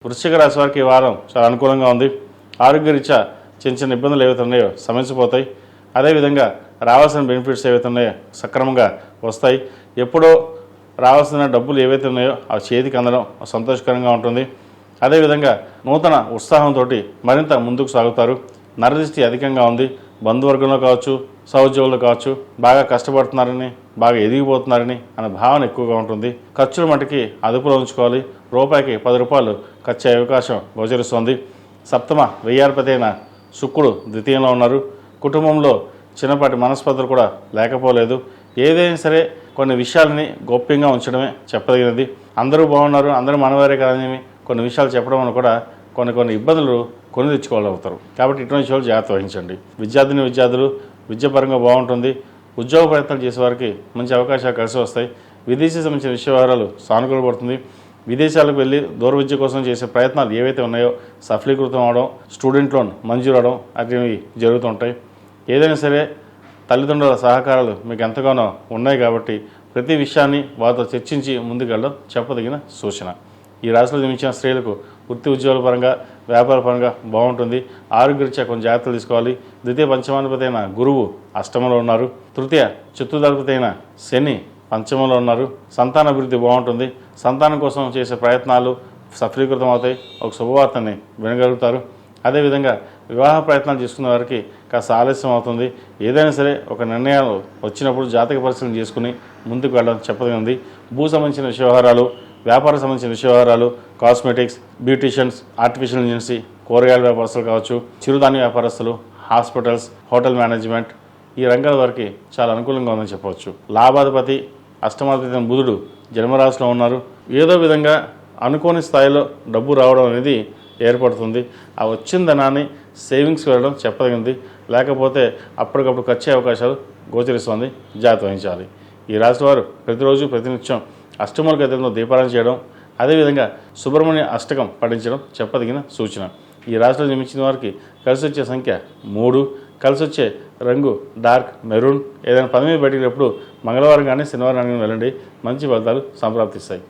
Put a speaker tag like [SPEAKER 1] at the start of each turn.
[SPEAKER 1] వృశ్చిక రాశి వారికి ఈ వారం చాలా అనుకూలంగా ఉంది. ఆరోగ్యరీత్యా చిన్న చిన్న ఇబ్బందులు ఏవైతే ఉన్నాయో సమస్యపోతాయి. అదేవిధంగా రావాల్సిన బెనిఫిట్స్ ఏవైతే ఉన్నాయో సక్రమంగా వస్తాయి. ఎప్పుడో రావాల్సిన డబ్బులు ఏవైతే ఉన్నాయో అవి చేతికి అందడం సంతోషకరంగా ఉంటుంది. అదేవిధంగా నూతన ఉత్సాహంతో మరింత ముందుకు సాగుతారు. నరదృష్టి అధికంగా ఉంది. బంధువర్గంలో కావచ్చు, సహోద్యోగులు కావచ్చు, బాగా కష్టపడుతున్నారని, బాగా ఎదిగిపోతున్నారని అనే భావన ఎక్కువగా ఉంటుంది. ఖర్చుల మటుకి అదుపులో ఉంచుకోవాలి. రూపాయికి 10 రూపాయలు ఖర్చు అయ్యే అవకాశం గోచరిస్తోంది. సప్తమ వ్యయాధిపతి అయిన శుక్రుడు ద్వితీయంలో ఉన్నారు. కుటుంబంలో చిన్నపాటి మనస్పర్ధలు కూడా లేకపోలేదు. ఏదైనా సరే కొన్ని విషయాలని గోప్యంగా ఉంచడమే చెప్పదగినది. అందరూ బాగున్నారు, అందరూ మనవారే కాదని కొన్ని విషయాలు చెప్పడం వల్ల కూడా కొన్ని ఇబ్బందులు కొని తెచ్చుకోవాలవుతారు. కాబట్టి ఇటువంటి విషయాలు జాగ్రత్త వహించండి. విద్యార్థులు విద్యాపరంగా బాగుంటుంది. ఉద్యోగ ప్రయత్నాలు చేసేవారికి మంచి అవకాశాలు కలిసి వస్తాయి. విదేశీ సంబంధించిన విషయాలు సానుకూలపడుతుంది. విదేశాలకు వెళ్ళి దూర విద్య కోసం చేసే ప్రయత్నాలు ఏవైతే ఉన్నాయో సఫలీకృతం అవడం, స్టూడెంట్ లోన్ మంజూరు అవడం అవి జరుగుతుంటాయి. ఏదైనా సరే తల్లిదండ్రుల సహకారాలు మీకు ఎంతగానో ఉన్నాయి కాబట్టి ప్రతి విషయాన్ని వారితో చర్చించి ముందుకెళ్ళడం చెప్పదగిన సూచన. ఈ రాశిలో జన్మించిన స్త్రీలకు వృత్తి ఉద్యోగాల పరంగా, వ్యాపార పరంగా బాగుంటుంది. ఆరోగ్యరీత్యా కొంచెం జాగ్రత్తలు తీసుకోవాలి. ద్వితీయ పంచమాధిపతి అయిన గురువు అష్టమంలో ఉన్నారు. తృతీయ చతుర్థాధిపతి అయిన శని పంచమంలో ఉన్నారు. సంతానాభివృద్ధి బాగుంటుంది. సంతానం కోసం చేసే ప్రయత్నాలు సఫలీకృతం అవుతాయి. ఒక శుభవార్తని వినగలుగుతారు. అదేవిధంగా వివాహ ప్రయత్నాలు చేసుకునే వారికి కాస్త ఆలస్యం అవుతుంది. ఏదైనా సరే ఒక నిర్ణయాలు వచ్చినప్పుడు జాతక పరిశీలన చేసుకుని ముందుకు వెళ్ళడం చెప్పదగినది. భూ సంబంధించిన వ్యవహారాలు, వ్యాపార సంబంధించిన వ్యవహారాలు, కాస్మెటిక్స్, బ్యూటీషియన్స్, ఆర్టిఫిషియల్ ఇంజనీర్స్, కూరగాయల వ్యాపారస్తులు కావచ్చు, చిరుధాన్య వ్యాపారస్తులు, హాస్పిటల్స్, హోటల్ మేనేజ్మెంట్ ఈ రంగాల వారికి చాలా అనుకూలంగా ఉందని చెప్పవచ్చు. లాభాధిపతి అష్టమాధిపతి బుధుడు జన్మరాశిలో ఉన్నారు. ఏదో విధంగా అనుకోని స్థాయిలో డబ్బు రావడం అనేది ఏర్పడుతుంది. ఆ వచ్చిన ధనాన్ని సేవింగ్స్ వెళ్ళడం చెప్పదగింది. లేకపోతే అప్పటికప్పుడు ఖర్చు అవకాశాలు గోచరిస్తుంది. జాగ్రత్త వహించాలి. ఈ రాశి వారు ప్రతిరోజు ప్రతినిత్యం అష్టముల గతంలో దీపారాధన చేయడం, అదేవిధంగా సుబ్రహ్మణ్య అష్టకం పఠించడం చెప్పదగిన సూచన. ఈ రాశిలో జన్మించిన వారికి కలిసి వచ్చే సంఖ్య 3, కలిసి వచ్చే రంగు డార్క్ మెరూన్. ఏదైనా పని మీద బయటికి మంగళవారం కానీ శనివారం కానీ వెళ్ళండి. మంచి ఫలితాలు సంప్రాప్తిస్తాయి.